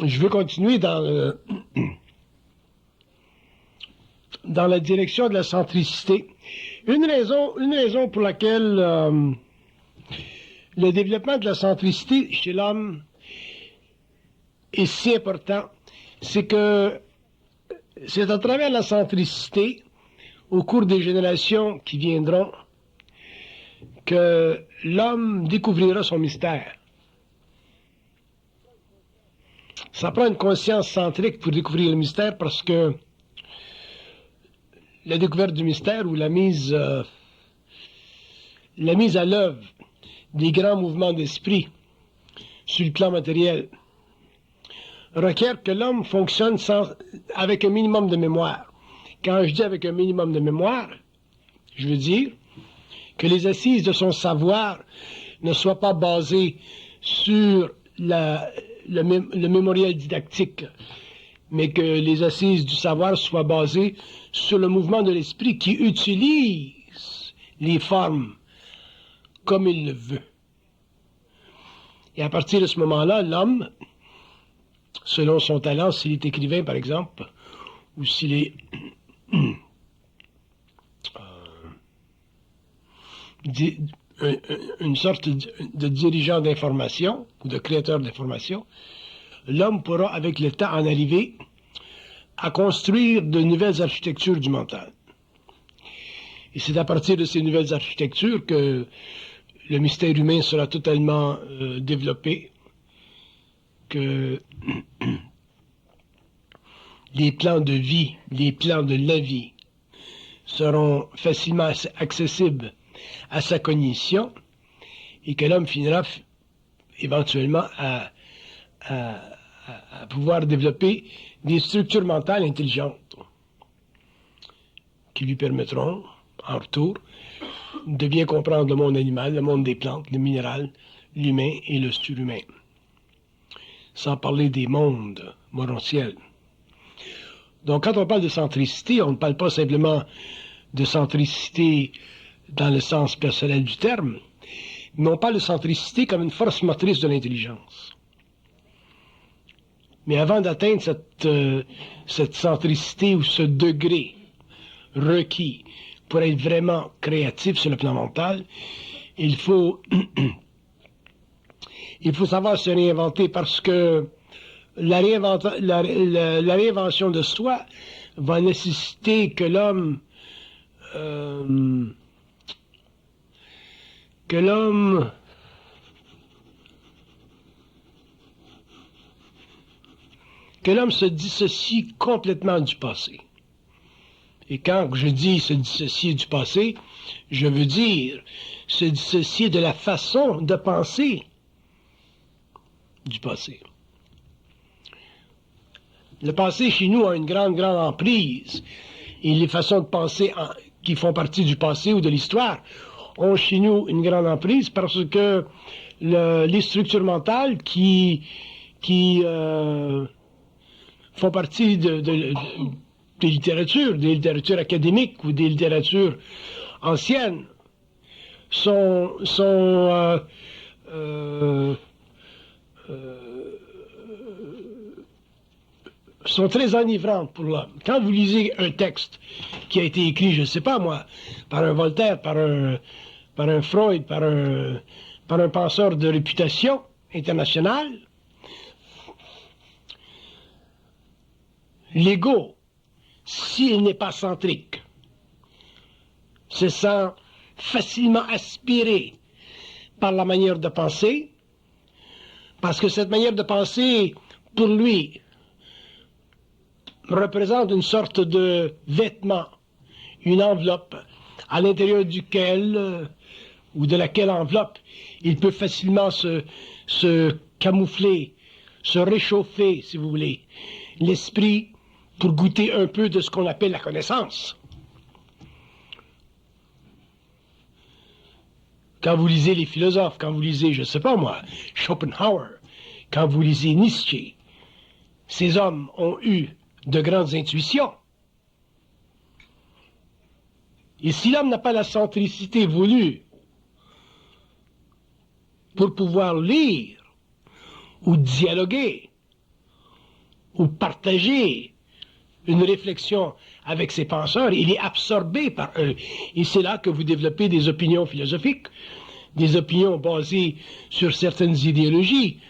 Je veux continuer dans la direction de la centricité. Une raison pour laquelle le développement de la centricité chez l'homme est si important, c'est que c'est à travers la centricité, au cours des générations qui viendront, que l'homme découvrira son mystère. Ça prend une conscience centrique pour découvrir le mystère, parce que la découverte du mystère ou la mise à l'œuvre des grands mouvements d'esprit sur le plan matériel requiert que l'homme fonctionne avec un minimum de mémoire. Quand je dis avec un minimum de mémoire, je veux dire que les assises de son savoir ne soient pas basées sur le mémorial didactique, mais que les assises du savoir soient basées sur le mouvement de l'esprit qui utilise les formes comme il le veut. Et à partir de ce moment-là, l'homme, selon son talent, s'il est écrivain par exemple, ou s'il est une sorte de dirigeant d'information ou de créateur d'information, l'homme pourra avec le temps en arriver à construire de nouvelles architectures du mental. Et c'est à partir de ces nouvelles architectures que le mystère humain sera totalement développé, que les plans de vie, les plans de la vie seront facilement accessibles à sa cognition, et que l'homme finira éventuellement à pouvoir développer des structures mentales intelligentes qui lui permettront, en retour, de bien comprendre le monde animal, le monde des plantes, le minéral, l'humain et le surhumain. Sans parler des mondes morontiels. Donc, quand on parle de centricité, on ne parle pas simplement de centricité dans le sens personnel du terme, mais on parle de centricité comme une force motrice de l'intelligence. Mais avant d'atteindre cette centricité ou ce degré requis pour être vraiment créatif sur le plan mental, il faut savoir se réinventer, parce que la réinvention de soi va nécessiter que l'homme se dissocie complètement du passé. Et quand je dis se dissocier du passé, je veux dire se dissocier de la façon de penser du passé. Le passé, chez nous, a une grande emprise. Et les façons de penser qui font partie du passé ou de l'histoire ont chez nous une grande emprise, parce que les structures mentales qui font partie des littératures académiques ou des littératures anciennes sont très enivrantes pour l'homme. Quand vous lisez un texte qui a été écrit, je ne sais pas moi, par un Voltaire, par un Freud, par un penseur de réputation internationale, l'ego, s'il n'est pas centrique, se sent facilement aspiré par la manière de penser, parce que cette manière de penser, pour lui, représente une sorte de vêtement, une enveloppe, à l'intérieur duquel, ou de laquelle enveloppe, il peut facilement se camoufler, se réchauffer, si vous voulez, l'esprit pour goûter un peu de ce qu'on appelle la connaissance. Quand vous lisez les philosophes, quand vous lisez, je ne sais pas moi, Schopenhauer, quand vous lisez Nietzsche, ces hommes ont eu de grandes intuitions. Et si l'homme n'a pas la centricité voulue pour pouvoir lire ou dialoguer ou partager une réflexion avec ses penseurs, il est absorbé par eux. Et c'est là que vous développez des opinions philosophiques, des opinions basées sur certaines idéologies,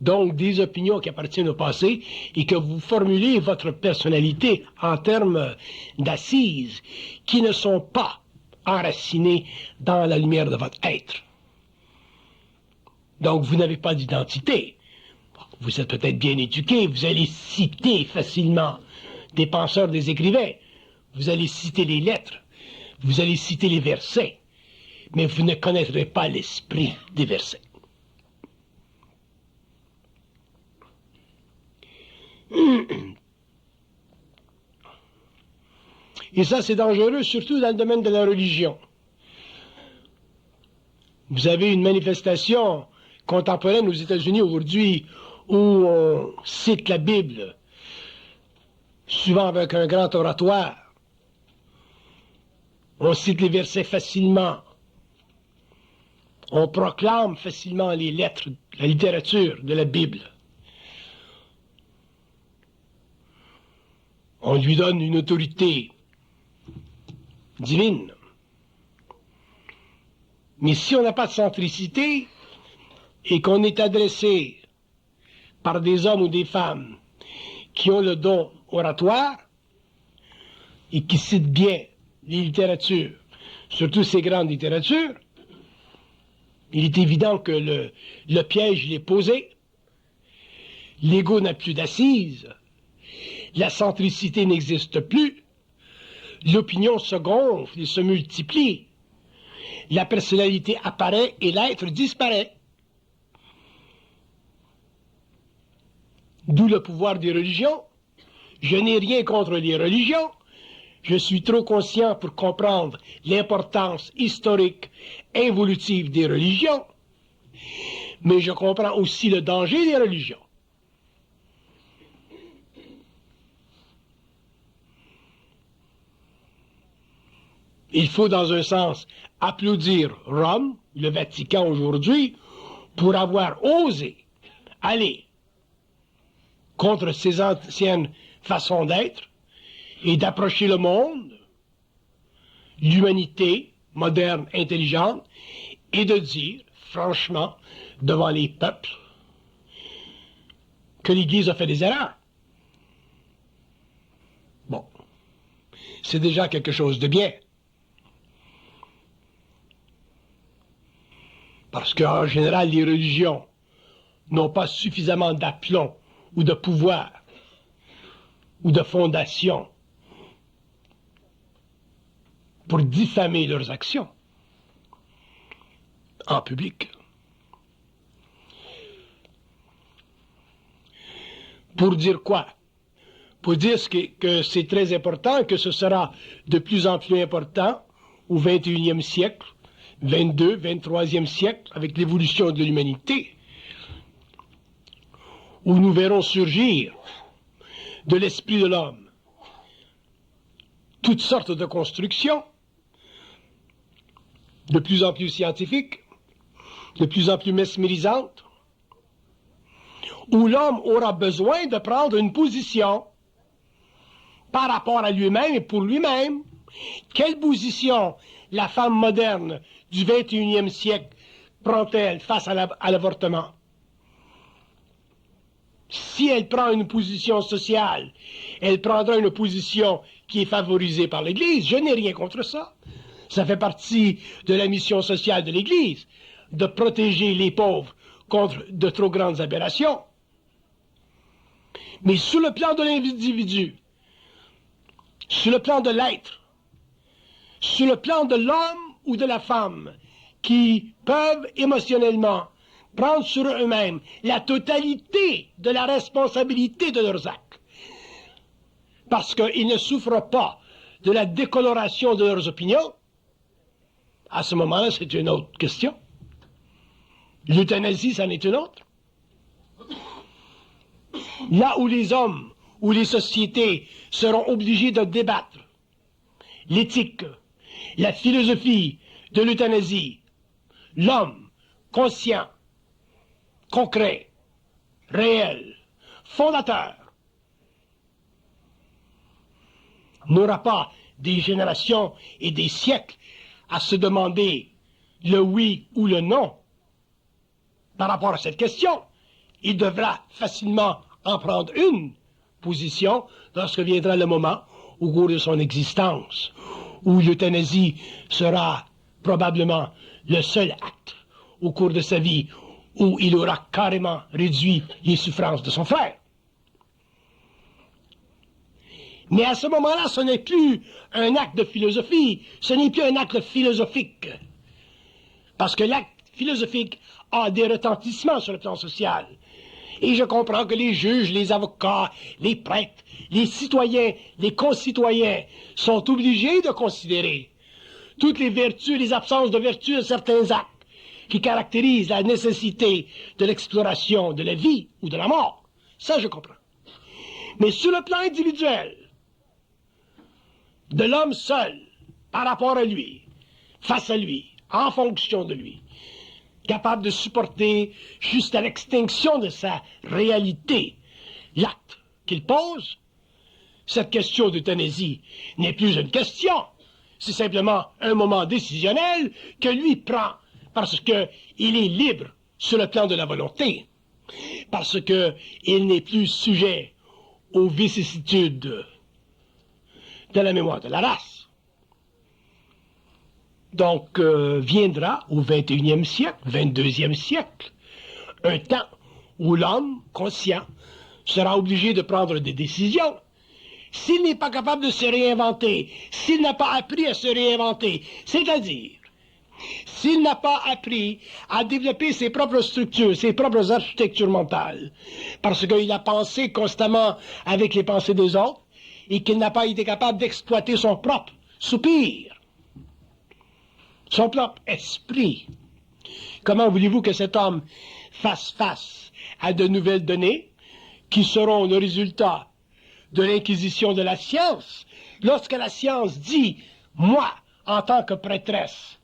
donc des opinions qui appartiennent au passé, et que vous formulez votre personnalité en termes d'assises qui ne sont pas enracinées dans la lumière de votre être. Donc vous n'avez pas d'identité. Vous êtes peut-être bien éduqué, vous allez citer facilement des penseurs, des écrivains, vous allez citer les lettres, vous allez citer les versets, mais vous ne connaîtrez pas l'esprit des versets. Et ça, c'est dangereux, surtout dans le domaine de la religion. Vous avez une manifestation contemporaine aux États-Unis aujourd'hui où on cite la Bible, souvent avec un grand oratoire. On cite les versets facilement. On proclame facilement les lettres, la littérature de la Bible. On lui donne une autorité divine. Mais si on n'a pas de centricité et qu'on est adressé par des hommes ou des femmes qui ont le don oratoire et qui citent bien les littératures, surtout ces grandes littératures, il est évident que le piège est posé, l'ego n'a plus d'assises, la centricité n'existe plus, l'opinion se gonfle et se multiplie, la personnalité apparaît et l'être disparaît. D'où le pouvoir des religions. Je n'ai rien contre les religions. Je suis trop conscient pour comprendre l'importance historique, évolutive des religions. Mais je comprends aussi le danger des religions. Il faut, dans un sens, applaudir Rome, le Vatican aujourd'hui, pour avoir osé aller contre ces anciennes façons d'être et d'approcher le monde, l'humanité moderne, intelligente, et de dire, franchement, devant les peuples, que l'Église a fait des erreurs. Bon, c'est déjà quelque chose de bien. Parce qu'en général, les religions n'ont pas suffisamment d'aplomb ou de pouvoir ou de fondation pour diffamer leurs actions en public. Pour dire quoi? Pour dire que c'est très important, que ce sera de plus en plus important au XXIe siècle, 22, 23e siècle, avec l'évolution de l'humanité, où nous verrons surgir de l'esprit de l'homme toutes sortes de constructions, de plus en plus scientifiques, de plus en plus mesmérisantes, où l'homme aura besoin de prendre une position par rapport à lui-même et pour lui-même. Quelle position la femme moderne du XXIe siècle prend-elle face à l'avortement? Si elle prend une position sociale, elle prendra une position qui est favorisée par l'Église. Je n'ai rien contre ça. Ça fait partie de la mission sociale de l'Église, de protéger les pauvres contre de trop grandes aberrations. Mais sur le plan de l'individu, sur le plan de l'être, sur le plan de l'homme ou de la femme, qui peuvent émotionnellement prendre sur eux-mêmes la totalité de la responsabilité de leurs actes, parce qu'ils ne souffrent pas de la décoloration de leurs opinions, à ce moment-là, c'est une autre question. L'euthanasie, c'en est une autre. Là où les hommes, où les sociétés seront obligés de débattre l'éthique, la philosophie de l'euthanasie, l'homme conscient, concret, réel, fondateur, n'aura pas des générations et des siècles à se demander le oui ou le non par rapport à cette question. Il devra facilement en prendre une position lorsque viendra le moment, au cours de son existence, où l'euthanasie sera probablement le seul acte au cours de sa vie où il aura carrément réduit les souffrances de son frère. Mais à ce moment-là, ce n'est plus un acte de philosophie, ce n'est plus un acte philosophique. Parce que l'acte philosophique a des retentissements sur le plan social. Et je comprends que les juges, les avocats, les prêtres, les citoyens, les concitoyens sont obligés de considérer toutes les vertus, les absences de vertus de certains actes qui caractérisent la nécessité de l'exploration de la vie ou de la mort. Ça, je comprends. Mais sur le plan individuel, de l'homme seul, par rapport à lui, face à lui, en fonction de lui, capable de supporter jusqu'à l'extinction de sa réalité l'acte qu'il pose, cette question d'euthanasie n'est plus une question, c'est simplement un moment décisionnel que lui prend parce qu'il est libre sur le plan de la volonté, parce qu'il n'est plus sujet aux vicissitudes de la mémoire de la race. Donc viendra au 21e siècle, 22e siècle, un temps où l'homme conscient sera obligé de prendre des décisions. S'il n'est pas capable de se réinventer, s'il n'a pas appris à se réinventer, c'est-à-dire s'il n'a pas appris à développer ses propres structures, ses propres architectures mentales, parce qu'il a pensé constamment avec les pensées des autres, et qu'il n'a pas été capable d'exploiter son propre soupir, son propre esprit. Comment voulez-vous que cet homme fasse face à de nouvelles données qui seront le résultat de l'inquisition de la science, lorsque la science dit, moi, en tant que prêtresse,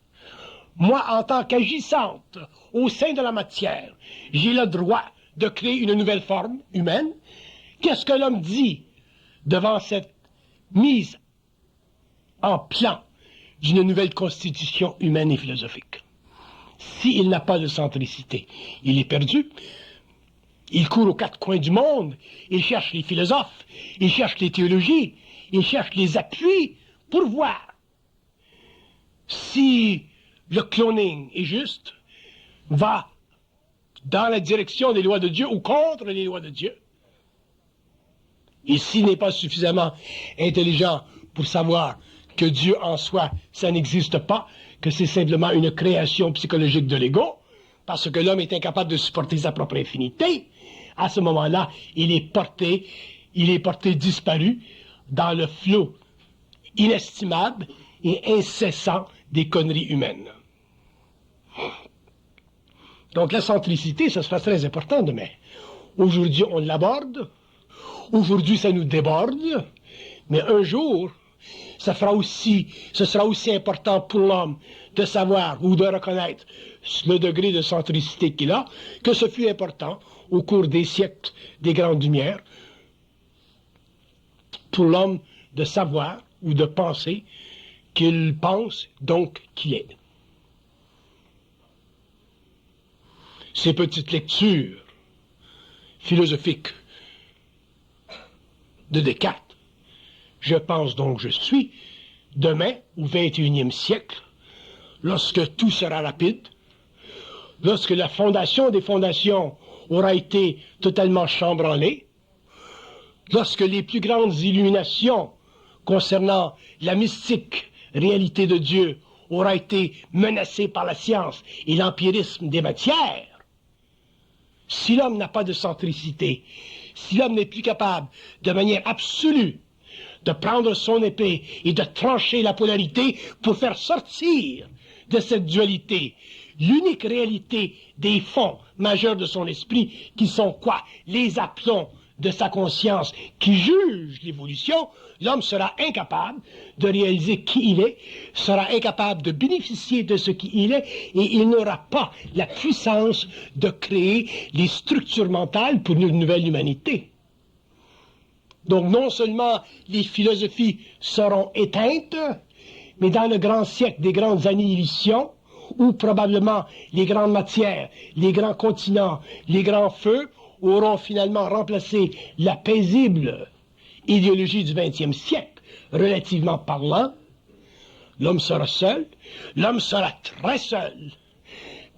moi, en tant qu'agissante au sein de la matière, j'ai le droit de créer une nouvelle forme humaine? Qu'est-ce que l'homme dit devant cette mise en plan d'une nouvelle constitution humaine et philosophique? S'il n'a pas de centricité, il est perdu. Il court aux quatre coins du monde, il cherche les philosophes, il cherche les théologies, il cherche les appuis pour voir si le cloning est juste, va dans la direction des lois de Dieu ou contre les lois de Dieu. Et s'il n'est pas suffisamment intelligent pour savoir que Dieu en soi, ça n'existe pas, que c'est simplement une création psychologique de l'ego, parce que l'homme est incapable de supporter sa propre infinité, à ce moment-là, il est porté disparu dans le flot inestimable et incessant des conneries humaines. Donc la centricité, ça sera très important demain. Aujourd'hui, on l'aborde. Aujourd'hui, ça nous déborde. Mais un jour, ce sera aussi important pour l'homme de savoir ou de reconnaître le degré de centricité qu'il a, que ce fut important au cours des siècles des grandes lumières, pour l'homme de savoir ou de penser qu'il pense, donc qu'il est. Ces petites lectures philosophiques de Descartes, je pense donc je suis, demain, au XXIe siècle, lorsque tout sera rapide, lorsque la fondation des fondations aura été totalement chambranlée, lorsque les plus grandes illuminations concernant la mystique réalité de Dieu aura été menacée par la science et l'empirisme des matières, si l'homme n'a pas de centricité, si l'homme n'est plus capable, de manière absolue, de prendre son épée et de trancher la polarité pour faire sortir de cette dualité, l'unique réalité des fonds majeurs de son esprit, qui sont quoi? Les aplombs de sa conscience qui juge l'évolution, l'homme sera incapable de réaliser qui il est, sera incapable de bénéficier de ce qu'il est, et il n'aura pas la puissance de créer les structures mentales pour une nouvelle humanité. Donc non seulement les philosophies seront éteintes, mais dans le grand siècle des grandes annihilations, où probablement les grandes matières, les grands continents, les grands feux auront finalement remplacé la paisible idéologie du XXe siècle, relativement parlant, l'homme sera seul, l'homme sera très seul,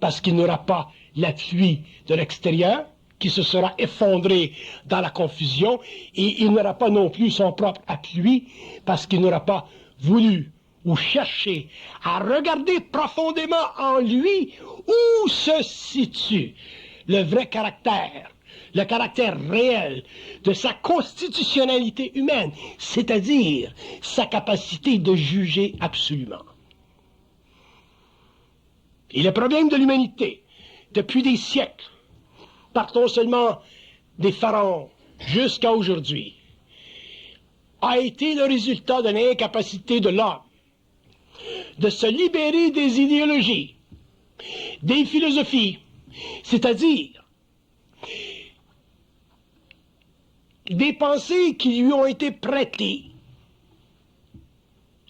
parce qu'il n'aura pas l'appui de l'extérieur, qui se sera effondré dans la confusion, et il n'aura pas non plus son propre appui, parce qu'il n'aura pas voulu ou cherché à regarder profondément en lui où se situe le vrai caractère, le caractère réel de sa constitutionnalité humaine, c'est-à-dire sa capacité de juger absolument. Et le problème de l'humanité, depuis des siècles, partons seulement des pharaons jusqu'à aujourd'hui, a été le résultat de l'incapacité de l'homme de se libérer des idéologies, des philosophies, c'est-à-dire des pensées qui lui ont été prêtées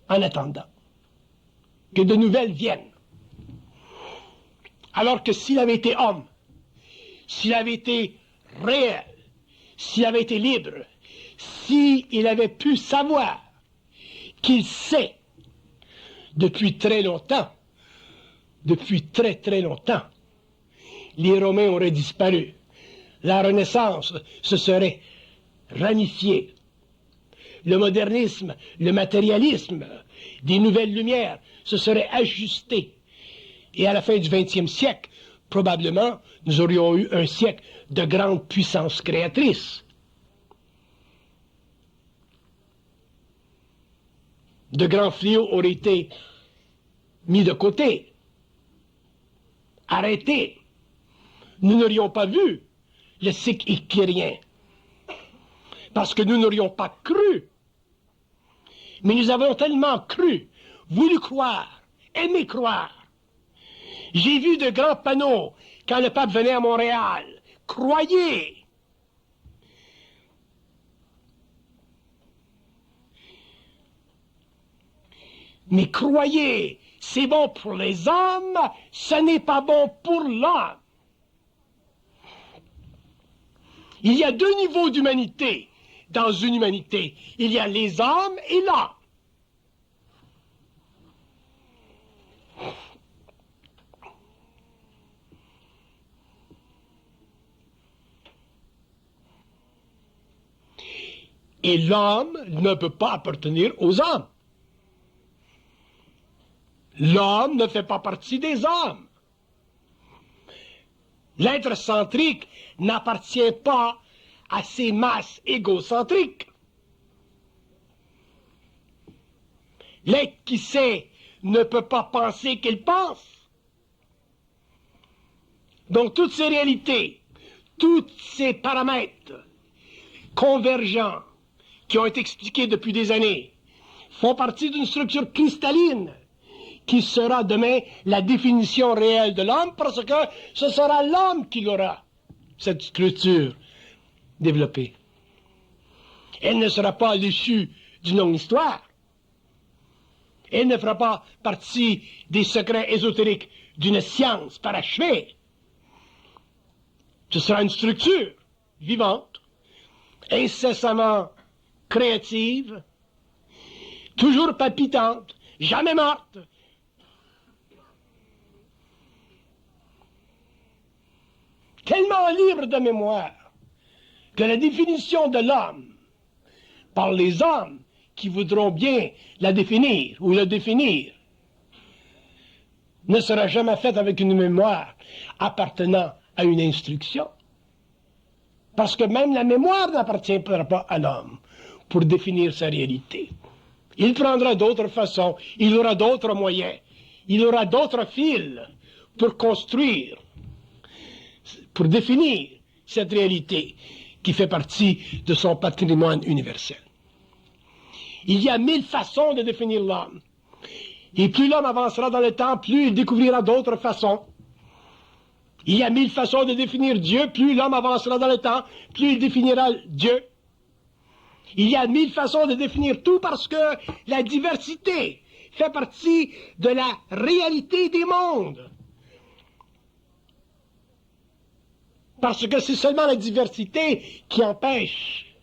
en attendant que de nouvelles viennent. Alors que s'il avait été homme, s'il avait été réel, s'il avait été libre, s'il avait pu savoir qu'il sait depuis très longtemps, depuis très très longtemps, les Romains auraient disparu. La Renaissance se serait ramifiée. Le modernisme, le matérialisme, des nouvelles lumières se seraient ajustés. Et à la fin du XXe siècle, probablement, nous aurions eu un siècle de grande puissance créatrice. De grands fléaux auraient été mis de côté, arrêtés. Nous n'aurions pas vu le cycle équirien, parce que nous n'aurions pas cru. Mais nous avons tellement cru, voulu croire, aimé croire. J'ai vu de grands panneaux quand le pape venait à Montréal. Croyez! Mais croyez, c'est bon pour les hommes, ce n'est pas bon pour l'homme. Il y a deux niveaux d'humanité dans une humanité. Il y a les hommes et l'homme. Et l'homme ne peut pas appartenir aux hommes. L'homme ne fait pas partie des hommes. L'être centrique n'appartient pas à ces masses égocentriques. L'être qui sait ne peut pas penser qu'il pense. Donc toutes ces réalités, tous ces paramètres convergents qui ont été expliqués depuis des années font partie d'une structure cristalline qui sera demain la définition réelle de l'homme, parce que ce sera l'homme qui l'aura, cette structure développée. Elle ne sera pas l'issue d'une longue histoire. Elle ne fera pas partie des secrets ésotériques d'une science parachevée. Ce sera une structure vivante, incessamment créative, toujours palpitante, jamais morte. Tellement libre de mémoire que la définition de l'homme par les hommes qui voudront bien la définir ou le définir ne sera jamais faite avec une mémoire appartenant à une instruction. Parce que même la mémoire n'appartient pas à l'homme pour définir sa réalité. Il prendra d'autres façons, il aura d'autres moyens, il aura d'autres fils pour construire, pour définir cette réalité qui fait partie de son patrimoine universel. Il y a 1000 façons de définir l'homme. Et plus l'homme avancera dans le temps, plus il découvrira d'autres façons. Il y a 1000 façons de définir Dieu, plus l'homme avancera dans le temps, plus il définira Dieu. Il y a 1000 façons de définir tout parce que la diversité fait partie de la réalité des mondes. Parce que c'est seulement la diversité qui empêche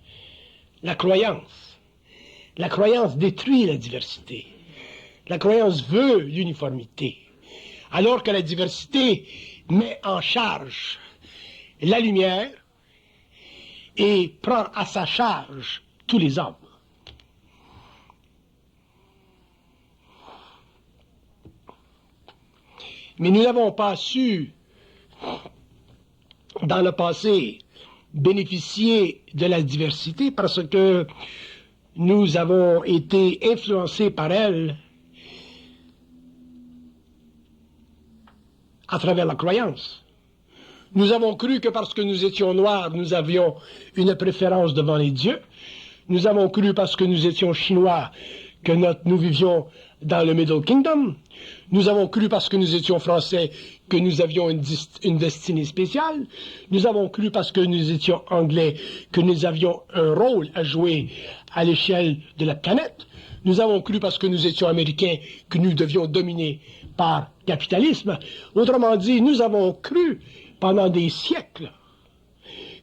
la croyance. La croyance détruit la diversité. La croyance veut l'uniformité. Alors que la diversité met en charge la lumière et prend à sa charge tous les hommes. Mais nous n'avons pas su, dans le passé, bénéficier de la diversité parce que nous avons été influencés par elle à travers la croyance. Nous avons cru que parce que nous étions noirs, nous avions une préférence devant les dieux. Nous avons cru parce que nous étions chinois que nous vivions dans le Middle Kingdom. Nous avons cru parce que nous étions français que nous avions une destinée spéciale. Nous avons cru parce que nous étions anglais que nous avions un rôle à jouer à l'échelle de la planète. Nous avons cru parce que nous étions américains que nous devions dominer par capitalisme. Autrement dit, nous avons cru pendant des siècles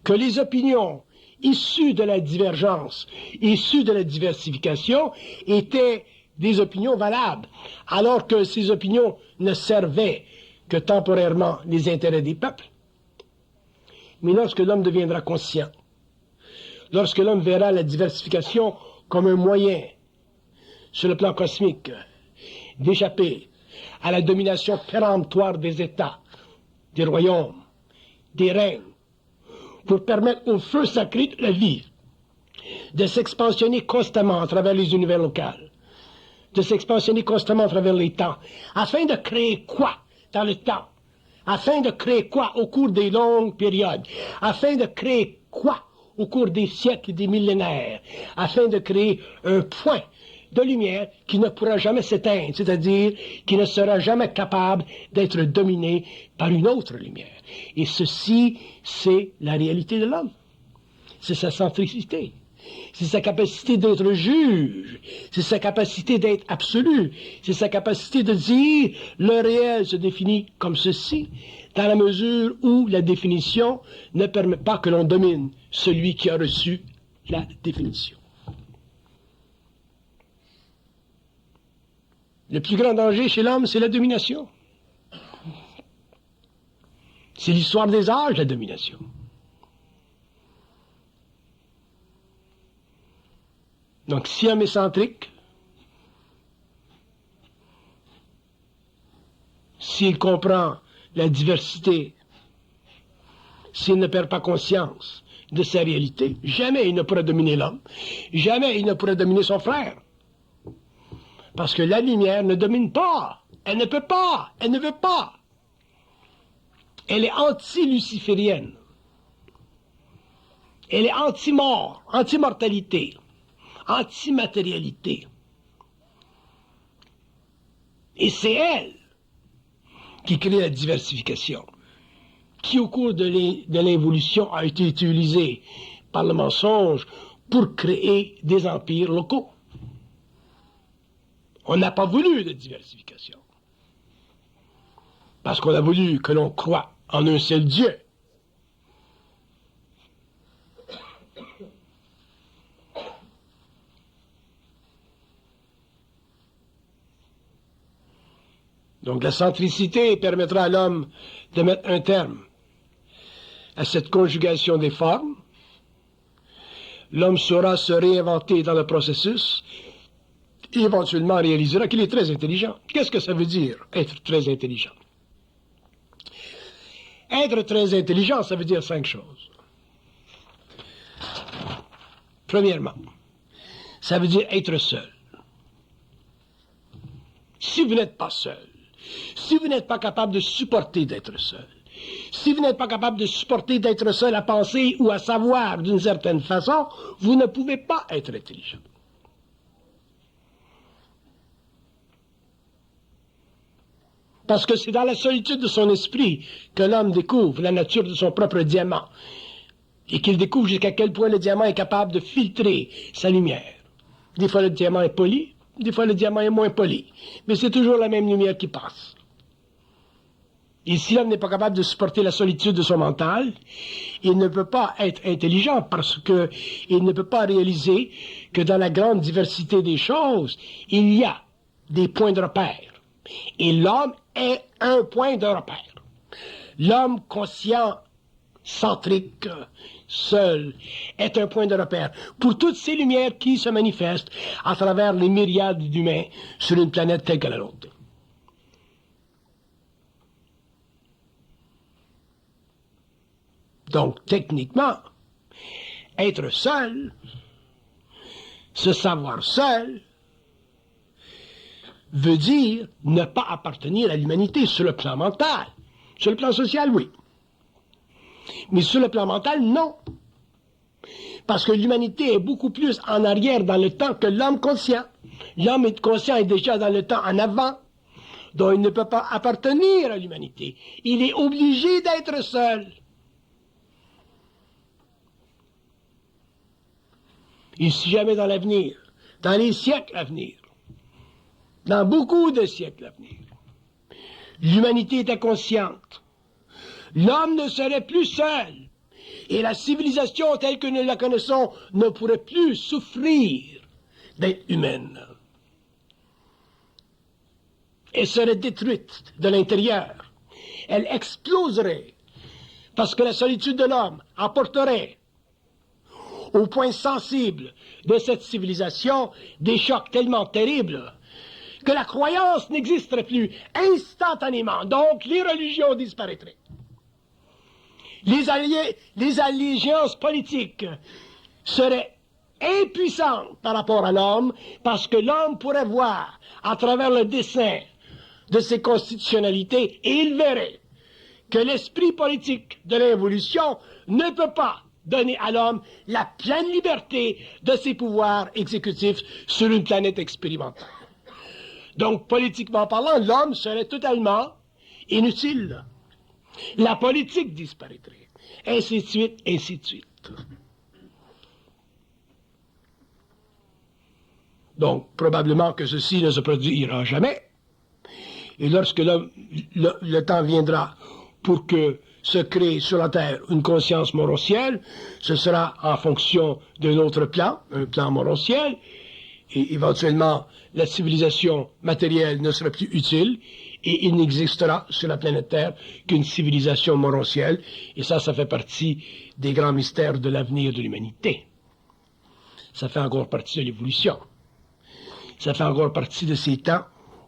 que les opinions issues de la divergence, issues de la diversification, étaient des opinions valables, alors que ces opinions ne servaient que temporairement les intérêts des peuples. Mais lorsque l'homme deviendra conscient, lorsque l'homme verra la diversification comme un moyen, sur le plan cosmique, d'échapper à la domination péremptoire des États, des royaumes, des règnes, pour permettre au feu sacré de la vie de s'expansionner constamment à travers les univers locaux, de s'expansionner constamment à travers les temps, afin de créer quoi dans le temps? Afin de créer quoi au cours des longues périodes? Afin de créer quoi au cours des siècles et des millénaires? Afin de créer un point de lumière qui ne pourra jamais s'éteindre, c'est-à-dire qui ne sera jamais capable d'être dominé par une autre lumière. Et ceci, c'est la réalité de l'homme. C'est sa centricité. C'est sa capacité d'être juge. C'est sa capacité d'être absolu. C'est sa capacité de dire le réel se définit comme ceci, dans la mesure où la définition ne permet pas que l'on domine celui qui a reçu la définition. Le plus grand danger chez l'homme, c'est la domination. C'est l'histoire des âges, la domination. Donc, si l'homme est centrique, s'il comprend la diversité, s'il ne perd pas conscience de sa réalité, jamais il ne pourra dominer l'homme, jamais il ne pourra dominer son frère. Parce que la lumière ne domine pas, elle ne peut pas, elle ne veut pas. Elle est anti-luciférienne. Elle est anti-mort, anti-mortalité, anti-matérialité. Et c'est elle qui crée la diversification, qui au cours de l'évolution a été utilisée par le mensonge pour créer des empires locaux. On n'a pas voulu de diversification. Parce qu'on a voulu que l'on croie en un seul Dieu. Donc la centricité permettra à l'homme de mettre un terme à cette conjugation des formes. L'homme saura se réinventer dans le processus et éventuellement réalisera qu'il est très intelligent. Qu'est-ce que ça veut dire, être très intelligent? Être très intelligent, ça veut dire 5 choses. Premièrement, ça veut dire être seul. Si vous n'êtes pas seul, Si vous n'êtes pas capable de supporter d'être seul, si vous n'êtes pas capable de supporter d'être seul à penser ou à savoir d'une certaine façon, vous ne pouvez pas être intelligent. Parce que c'est dans la solitude de son esprit que l'homme découvre la nature de son propre diamant et qu'il découvre jusqu'à quel point le diamant est capable de filtrer sa lumière. Des fois, le diamant est poli, des fois, le diamant est moins poli, mais c'est toujours la même lumière qui passe. Et si l'homme n'est pas capable de supporter la solitude de son mental, il ne peut pas être intelligent parce qu'il ne peut pas réaliser que dans la grande diversité des choses, il y a des points de repère. Et l'homme est un point de repère. L'homme conscient, centrique, seul, est un point de repère pour toutes ces lumières qui se manifestent à travers les myriades d'humains sur une planète telle que la nôtre. Donc, techniquement, être seul, se savoir seul, veut dire ne pas appartenir à l'humanité sur le plan mental. Sur le plan social, oui. Mais sur le plan mental, non. Parce que l'humanité est beaucoup plus en arrière dans le temps que l'homme conscient. L'homme conscient est déjà dans le temps en avant, donc il ne peut pas appartenir à l'humanité. Il est obligé d'être seul. Et si jamais dans l'avenir, dans les siècles à venir, dans beaucoup de siècles à venir, l'humanité était consciente, l'homme ne serait plus seul, et la civilisation telle que nous la connaissons ne pourrait plus souffrir d'être humaine. Elle serait détruite de l'intérieur. Elle exploserait, parce que la solitude de l'homme apporterait au point sensible de cette civilisation des chocs tellement terribles que la croyance n'existerait plus instantanément. Donc, les religions disparaîtraient. Les allégeances politiques seraient impuissantes par rapport à l'homme parce que l'homme pourrait voir à travers le dessin de ses constitutionnalités et il verrait que l'esprit politique de l'évolution ne peut pas donner à l'homme la pleine liberté de ses pouvoirs exécutifs sur une planète expérimentale. Donc, politiquement parlant, l'homme serait totalement inutile. La politique disparaîtrait. Ainsi de suite, ainsi de suite. Donc, probablement que ceci ne se produira jamais. Et lorsque le temps viendra pour que se crée sur la Terre une conscience morocielle, ce sera en fonction d'un autre plan, un plan morociel, et éventuellement la civilisation matérielle ne sera plus utile, et il n'existera sur la planète Terre qu'une civilisation morocielle, et ça fait partie des grands mystères de l'avenir de l'humanité. Ça fait encore partie de l'évolution. Ça fait encore partie de ces temps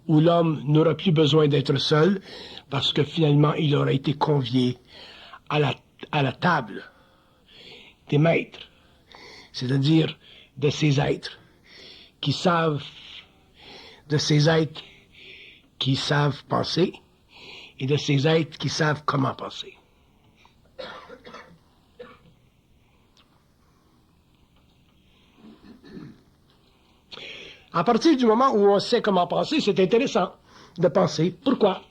où l'homme n'aura plus besoin d'être seul, parce que finalement il aura été convié à la table des maîtres, c'est-à-dire de ces êtres qui savent, de ces êtres qui savent penser et de ces êtres qui savent comment penser. À partir du moment où on sait comment penser, c'est intéressant de penser. Pourquoi?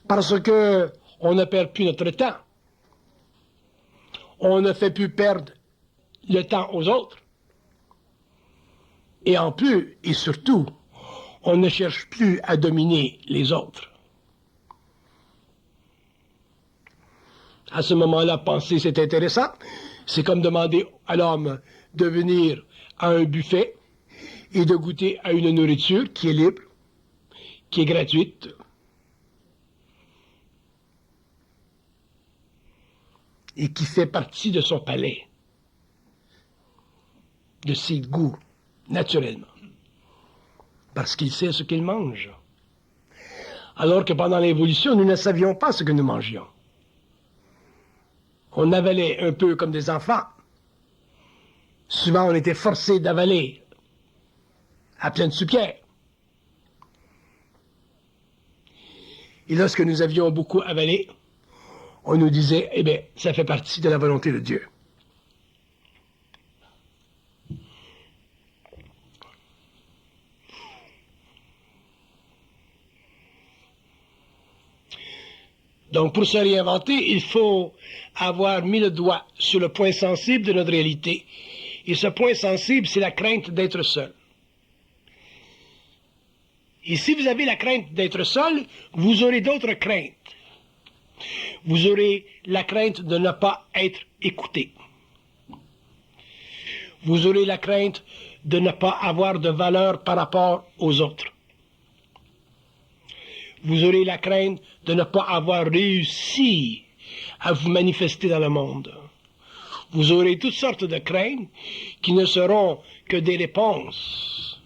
Parce que on ne perd plus notre temps. On ne fait plus perdre le temps aux autres. Et en plus, et surtout, on ne cherche plus à dominer les autres. À ce moment-là, penser, c'est intéressant. C'est comme demander à l'homme de venir à un buffet et de goûter à une nourriture qui est libre, qui est gratuite. Et qui fait partie de son palais, de ses goûts, naturellement. Parce qu'il sait ce qu'il mange. Alors que pendant l'évolution, nous ne savions pas ce que nous mangions. On avalait un peu comme des enfants. Souvent, on était forcé d'avaler à pleine soupière. Et lorsque nous avions beaucoup avalé, on nous disait, eh bien, ça fait partie de la volonté de Dieu. Donc, pour se réinventer, il faut avoir mis le doigt sur le point sensible de notre réalité. Et ce point sensible, c'est la crainte d'être seul. Et si vous avez la crainte d'être seul, vous aurez d'autres craintes. Vous aurez la crainte de ne pas être écouté. Vous aurez la crainte de ne pas avoir de valeur par rapport aux autres. Vous aurez la crainte de ne pas avoir réussi à vous manifester dans le monde. Vous aurez toutes sortes de craintes qui ne seront que des réponses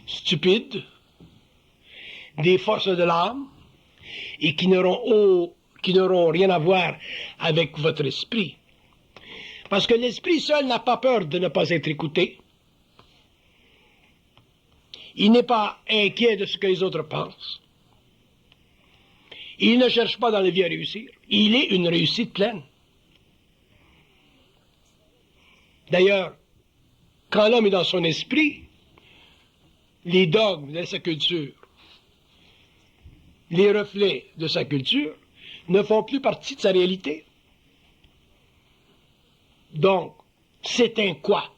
stupides, des forces de l'âme, et qui n'auront rien à voir avec votre esprit. Parce que l'esprit seul n'a pas peur de ne pas être écouté. Il n'est pas inquiet de ce que les autres pensent. Il ne cherche pas dans la vie à réussir. Il est une réussite pleine. D'ailleurs, quand l'homme est dans son esprit, les dogmes de sa culture, les reflets de sa culture, ne font plus partie de sa réalité. Donc, c'est un quoi?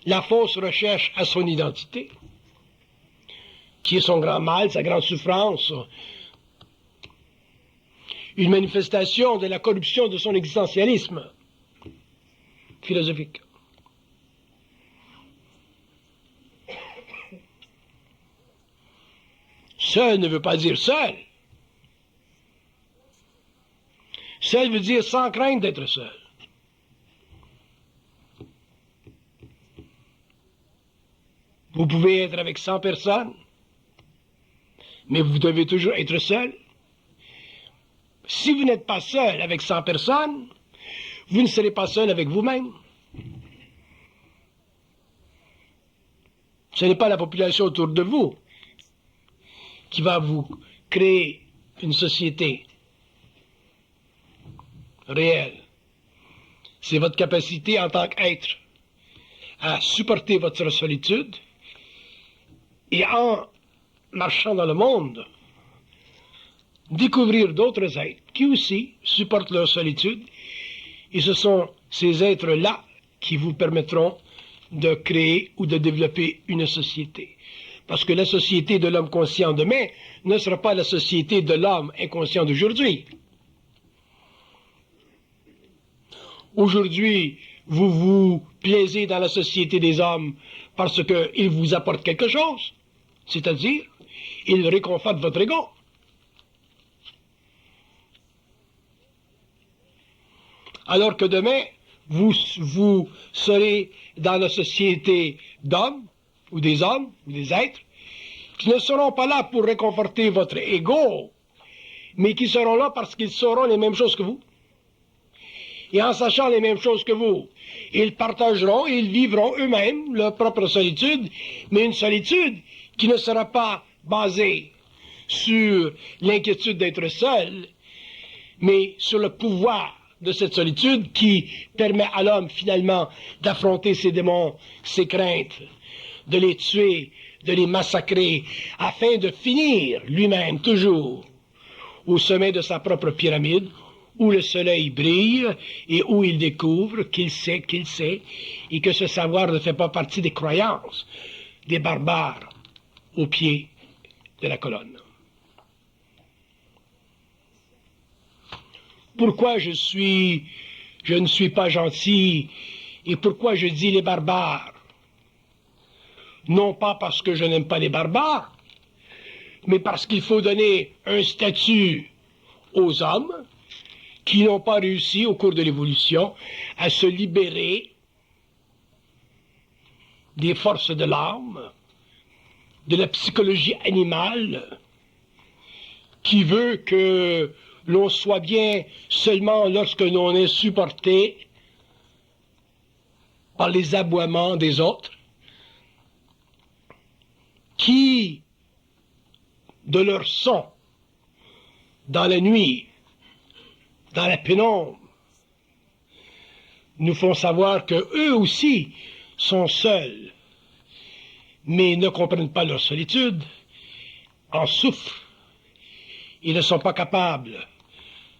La fausse recherche à son identité, qui est son grand mal, sa grande souffrance, une manifestation de la corruption de son existentialisme philosophique. Seul ne veut pas dire seul. Seul veut dire sans crainte d'être seul. Vous pouvez être avec 100 personnes, mais vous devez toujours être seul. Si vous n'êtes pas seul avec 100 personnes, vous ne serez pas seul avec vous-même. Ce n'est pas la population autour de vous qui va vous créer une société réelle. C'est votre capacité en tant qu'être à supporter votre solitude et en marchant dans le monde, découvrir d'autres êtres qui aussi supportent leur solitude, et ce sont ces êtres-là qui vous permettront de créer ou de développer une société. Parce que la société de l'homme conscient demain ne sera pas la société de l'homme inconscient d'aujourd'hui. Aujourd'hui, vous vous plaisez dans la société des hommes parce qu'ils vous apportent quelque chose, c'est-à-dire, ils réconfortent votre ego. Alors que demain, vous serez dans la société d'hommes, ou des êtres, qui ne seront pas là pour réconforter votre ego, mais qui seront là parce qu'ils sauront les mêmes choses que vous. Et en sachant les mêmes choses que vous, ils partageront et ils vivront eux-mêmes leur propre solitude, mais une solitude qui ne sera pas basée sur l'inquiétude d'être seul, mais sur le pouvoir de cette solitude qui permet à l'homme finalement d'affronter ses démons, ses craintes, de les tuer, de les massacrer, afin de finir lui-même toujours au sommet de sa propre pyramide, où le soleil brille et où il découvre qu'il sait, et que ce savoir ne fait pas partie des croyances des barbares au pied de la colonne. Pourquoi je ne suis pas gentil, et pourquoi je dis les barbares? Non pas parce que je n'aime pas les barbares, mais parce qu'il faut donner un statut aux hommes qui n'ont pas réussi au cours de l'évolution à se libérer des forces de l'âme, de la psychologie animale, qui veut que l'on soit bien seulement lorsque l'on est supporté par les aboiements des autres, qui, de leur son, dans la nuit, dans la pénombre, nous font savoir que eux aussi sont seuls, mais ne comprennent pas leur solitude, en souffrent. Ils ne sont pas capables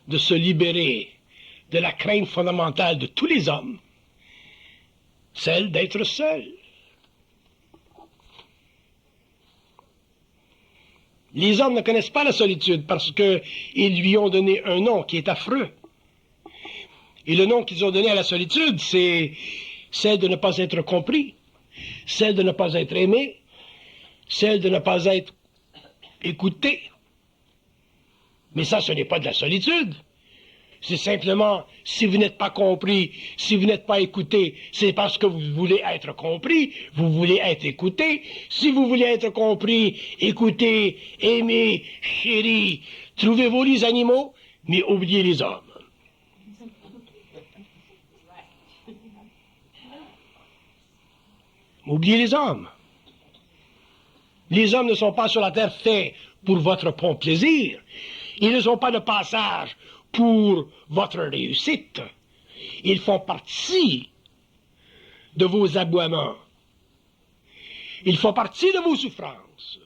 de se libérer de la crainte fondamentale de tous les hommes, celle d'être seuls. Les hommes ne connaissent pas la solitude parce qu'ils lui ont donné un nom qui est affreux. Et le nom qu'ils ont donné à la solitude, c'est celle de ne pas être compris, celle de ne pas être aimé, celle de ne pas être écouté. Mais ça, ce n'est pas de la solitude. C'est simplement, si vous n'êtes pas compris, si vous n'êtes pas écouté, c'est parce que vous voulez être compris, vous voulez être écouté. Si vous voulez être compris, écouté, aimé, chéri, trouvez-vous les animaux, mais oubliez les hommes. Oubliez les hommes. Les hommes ne sont pas sur la terre faits pour votre bon plaisir. Ils ne sont pas de passage pour votre réussite. Ils font partie de vos aboiements. Ils font partie de vos souffrances.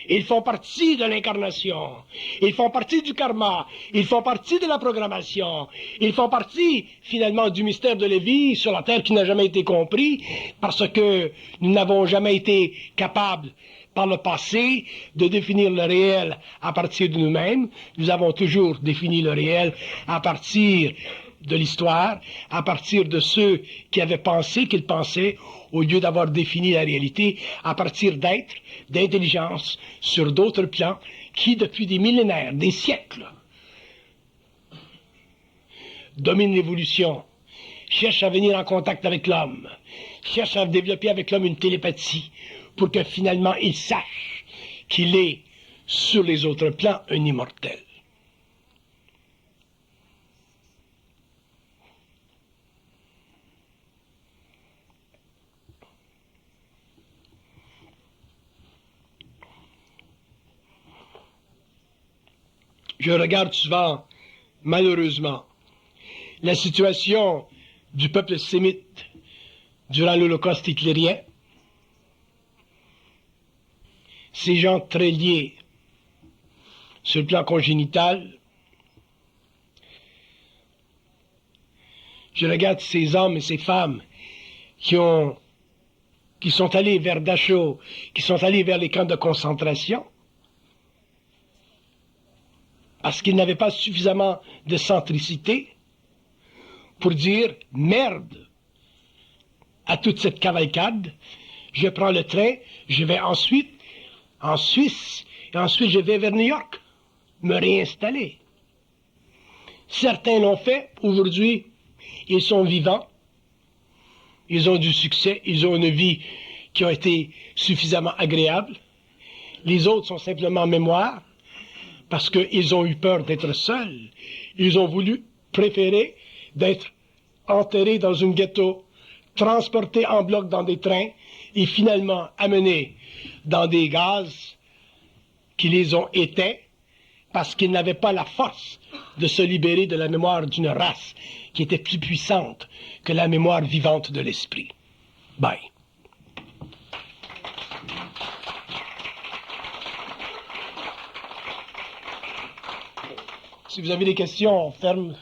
Ils font partie de l'incarnation. Ils font partie du karma. Ils font partie de la programmation. Ils font partie, finalement, du mystère de la vie sur la terre qui n'a jamais été compris parce que nous n'avons jamais été capables par le passé de définir le réel à partir de nous-mêmes. Nous avons toujours défini le réel à partir de l'histoire, à partir de ceux qui avaient pensé qu'ils pensaient, au lieu d'avoir défini la réalité à partir d'êtres, d'intelligence, sur d'autres plans, qui depuis des millénaires, des siècles, dominent l'évolution, cherchent à venir en contact avec l'homme, cherchent à développer avec l'homme une télépathie, pour que finalement il sache qu'il est, sur les autres plans, un immortel. Je regarde souvent, malheureusement, la situation du peuple sémite durant l'Holocauste hitlérien. Ces gens très liés sur le plan congénital. Je regarde ces hommes et ces femmes qui sont allés vers Dachau, qui sont allés vers les camps de concentration, parce qu'ils n'avaient pas suffisamment de centricité pour dire « merde » à toute cette cavalcade. Je prends le train, je vais ensuite en Suisse, et ensuite je vais vers New York, me réinstaller. Certains l'ont fait, aujourd'hui, ils sont vivants, ils ont du succès, ils ont une vie qui a été suffisamment agréable. Les autres sont simplement en mémoire, parce qu'ils ont eu peur d'être seuls. Ils ont préféré d'être enterrés dans une ghetto, transportés en bloc dans des trains, et finalement amenés dans des gaz qui les ont éteints, parce qu'ils n'avaient pas la force de se libérer de la mémoire d'une race qui était plus puissante que la mémoire vivante de l'esprit. Bye. Si vous avez des questions, on ferme.